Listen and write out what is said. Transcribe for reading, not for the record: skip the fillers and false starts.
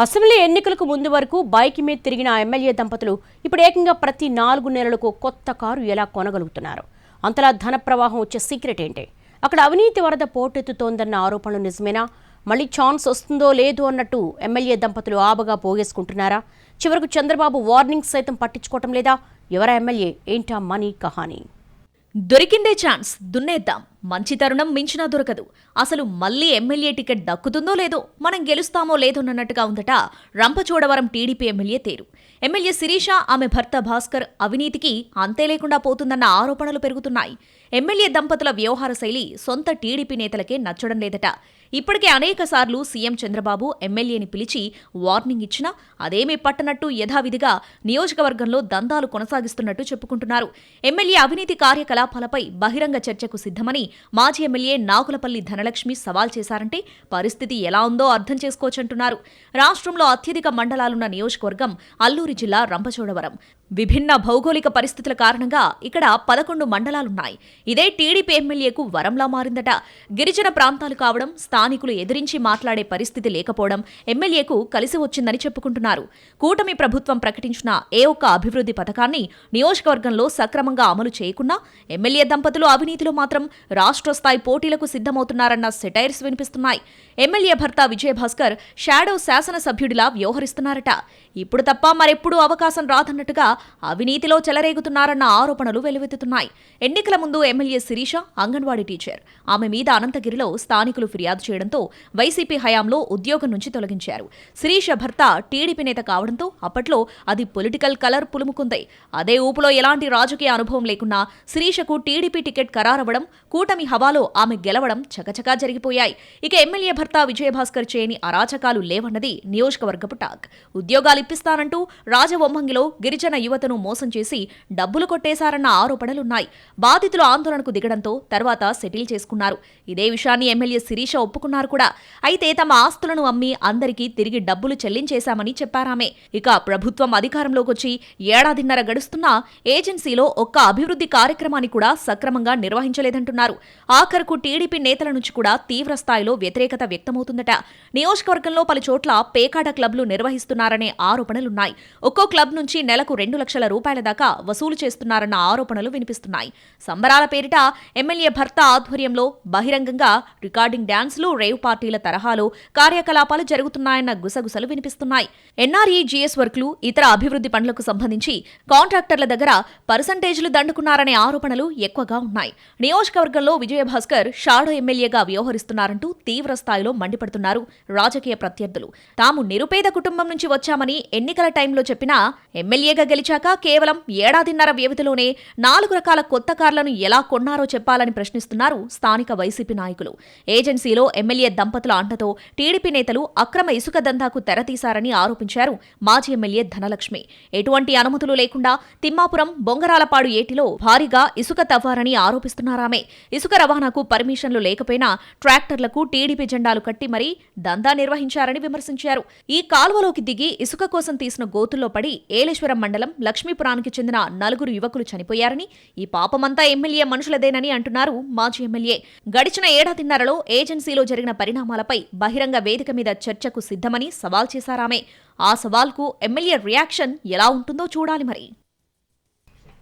Assembly ఎన్నికలకు ముందు వరకు బైక్ మీద తిరిగిన ఎమ్మెల్యే దంపతులు ఇప్పుడు ఏకంగా ప్రతి 4 నెలలకు కొత్త కారు ఎలా కొనగలుగుతున్నారు? అంతలా ధన ప్రవాహం వచ్చే సీక్రెట్ ఏంటి? అక్కడ అవినీతి వరద పోటెత్తుతోందన్న ఆరోపణలు నిజమేనా? మళ్ళీ ఛాన్స్ వస్తుందో లేదో అన్నట్టు ఎమ్మెల్యే దంపతులు ఆబగా పోగేసుకుంటున్నారా? చివరకు చంద్రబాబు వార్నింగ్స్ సైతం పట్టించుకోవటం లేదా? ఎవరా ఎమ్మెల్యే, ఏంటా మనీ కహానీ? దొరికిందే ఛాన్స్, దున్నేద్దాం. మంచి తరుణం మించినా దొరకదు. అసలు మళ్లీ ఎమ్మెల్యే టికెట్ దక్కుతుందో లేదో, మనం గెలుస్తామో లేదోనన్నట్టుగా ఉందట రంపచోడవరం టీడీపీ ఎమ్మెల్యే తేరు. ఎమ్మెల్యే శిరీష, ఆమె భర్త భాస్కర్ అవినీతికి అంతే లేకుండా పోతుందన్న ఆరోపణలు పెరుగుతున్నాయి. ఎమ్మెల్యే దంపతుల వ్యవహార శైలి సొంత టీడీపీ నేతలకే నచ్చడం లేదట. ఇప్పటికే అనేక సార్లు సీఎం చంద్రబాబు ఎమ్మెల్యేని పిలిచి వార్నింగ్ ఇచ్చినా అదేమీ పట్టనట్టు యథావిధిగా నియోజకవర్గంలో దందాలు కొనసాగిస్తున్నట్టు చెప్పుకుంటున్నారు. ఎమ్మెల్యే అవినీతి కార్యకలాపాలపై బహిరంగ చర్చకు సిద్ధమని మాజీ ఎమ్మెల్యే నాగులపల్లి ధనలక్ష్మి సవాల్ చేశారంటే పరిస్థితి ఎలా ఉందో అర్థం చేసుకోవచ్చంటున్నారు. రాష్ట్రంలో అత్యధిక మండలాలున్న నియోజకవర్గం అల్లూరి జిల్లా రంపచోడవరం. విభిన్న భౌగోళిక పరిస్థితుల కారణంగా ఇక్కడ 11 మండలాలున్నాయి. ఇదే టీడీపీ ఎమ్మెల్యేకు వరంలా మారిందట. గిరిజన ప్రాంతాలు కావడం, స్థానికులు ఎదిరించి మాట్లాడే పరిస్థితి లేకపోవడం ఎమ్మెల్యేకు కలిసి వచ్చిందని చెప్పుకుంటున్నారు. కూటమి ప్రభుత్వం ప్రకటించిన ఏ ఒక్క అభివృద్ధి పథకాన్ని నియోజకవర్గంలో సక్రమంగా అమలు చేయకున్నా ఎమ్మెల్యే దంపతులు అవినీతిలో మాత్రం రాష్ట్ర స్థాయి పోటీలకు సిద్ధమవుతున్నారన్న సెటైర్స్ వినిపిస్తున్నాయి. ఎమ్మెల్యే భర్త విజయభాస్కర్ షాడో శాసనసభ్యుడిలా వ్యవహరిస్తున్నారట. ఇప్పుడు తప్ప మరెప్పుడూ అవకాశం రాదన్నట్టుగా అవినీతిలో చెలరేగుతున్నారన్న ఆరోపణలు వెలువెత్తుతున్నాయి. ఎన్నికల ముందు ఎమ్మెల్యే శిరీష అంగన్వాడీ టీచర్. ఆమె మీద అనంతగిరిలో స్థానికులు ఫిర్యాదు చేయడంతో వైసీపీ హయాంలో ఉద్యోగం నుంచి తొలగించారు. శిరీష భర్త టీడీపీ నేత కావడంతో అప్పట్లో అది పొలిటికల్ కలర్ పులుముకుంది. అదే ఊపులో ఎలాంటి రాజకీయ అనుభవం లేకున్నా శిరీషకు టీడీపీ టికెట్ ఖరారవ్వడం, కూటమి హవాలో ఆమె గెలవడం చకచకా జరిగిపోయాయి. ఇక ఎమ్మెల్యే భర్త విజయభాస్కర్ చేయని అరాచకాలు లేవన్నది నియోజకవర్గపు టాక్. ఉద్యోగాలు ఇప్పిస్తానంటూ రాజవొమ్మంగిలో గిరిజన యువతను మోసం చేసి డబ్బులు కొట్టేశారన్న ఆరోపణలున్నాయి. బాధితులు ఆందోళనకు దిగడంతో తర్వాత సెటిల్ చేసుకున్నారు. ఇదే విషయాన్ని ఎమ్మెల్యే శిరీష ఒప్పుకున్నారు కూడా. అయితే తమ ఆస్తులను అమ్మి అందరికీ తిరిగి డబ్బులు చెల్లించేశామని చెప్పారామె. ఇక ప్రభుత్వం అధికారంలోకొచ్చి ఏడాదిన్నర గడుస్తున్నా ఏజెన్సీలో ఒక్క అభివృద్ధి కార్యక్రమాన్ని కూడా సక్రమంగా నిర్వహించలేదంటున్నారు. ఆఖరుకు టీడీపీ నేతల నుంచి కూడా తీవ్ర స్థాయిలో వ్యతిరేకత వ్యక్తమవుతుందట. నియోజకవర్గంలో పలుచోట్ల పేకాట క్లబ్లు నిర్వహిస్తున్నారనే ఆరోపణలున్నాయి. ఒక్కో క్లబ్ నుంచి నెలకు 2 లక్షల రూపాయల దాకా వసూలు చేస్తున్నారన్న ఆరోపణలు వినిపిస్తున్నాయి. సంబరాల పేరిట ఎమ్మెల్యే భర్త ఆధ్వర్యంలో బహిరంగంగా రికార్డింగ్ డాన్సులు, రేవ్ పార్టీల తరహాలో కార్యకలాపాలు జరుగుతున్నాయన్న గుసగుసలు వినిపిస్తున్నాయి. ఎన్ఆర్ఈ జీఎస్ వర్క్లు, ఇతర అభివృద్ధి పనులకు సంబంధించి కాంట్రాక్టర్ల దగ్గర పర్సంటేజీలు దండుకున్నారనే ఆరోపణలు ఎక్కువగా ఉన్నాయి. నియోజకవర్గంలో విజయభాస్కర్ షాడో ఎమ్మెల్యేగా వ్యవహరిస్తున్నారంటూ తీవ్ర స్థాయిలో మండిపడుతున్నారు రాజకీయ ప్రత్యర్థులు. తాము నిరుపేద కుటుంబం నుంచి వచ్చామని ఎన్నికల టైంలో చెప్పినా ఎమ్మెల్యేగా గెలిచాక కేవలం ఏడాదిన్నర వ్యవధిలోనే 4 రకాల కొత్త కార్లను ఎలా కొన్నారో చెప్పాలని ప్రశ్నిస్తున్నారు స్థానిక వైసీపీ నాయకులు. ఏజెన్సీలో ఎమ్మెల్యే దంపతుల అంటతో టీడీపీ నేతలు అక్రమ ఇసుక దందాకు తెరతీశారని ఆరోపించారు మాజీ ఎమ్మెల్యే ధనలక్ష్మి. ఎటువంటి అనుమతులు లేకుండా తిమ్మాపురం, బొంగరాలపాడు ఏటిలో భారీగా ఇసుక తవ్వారని ఆరోపిస్తున్నారామె. ఇసుక రవాణాకు పర్మిషన్లు లేకపోయినా ట్రాక్టర్లకు టీడీపీ జెండాలు కట్టి మరీ దందా నిర్వహించారని విమర్శించారు. ఈ కాల్వలోకి దిగి ఇసుక కోసం తీసిన గోతుల్లో పడి ఏలేశ్వరం మండలం లక్ష్మీపురానికి చెందిన 4 యువకులు చనిపోయారని, ఈ పాపమంతా ఎమ్మెల్యే మనుషులదేనని అంటున్నారు మాజీ ఎమ్మెల్యే. గడిచిన ఏడాదిన్నరలో ఏజెన్సీలో జరిగిన పరిణామాలపై బహిరంగ వేదిక మీద చర్చకు సిద్ధమని సవాల్ చేశారామె. ఆ సవాల్కు ఎమ్మెల్యే రియాక్షన్ ఎలా ఉంటుందో చూడాలి మరి.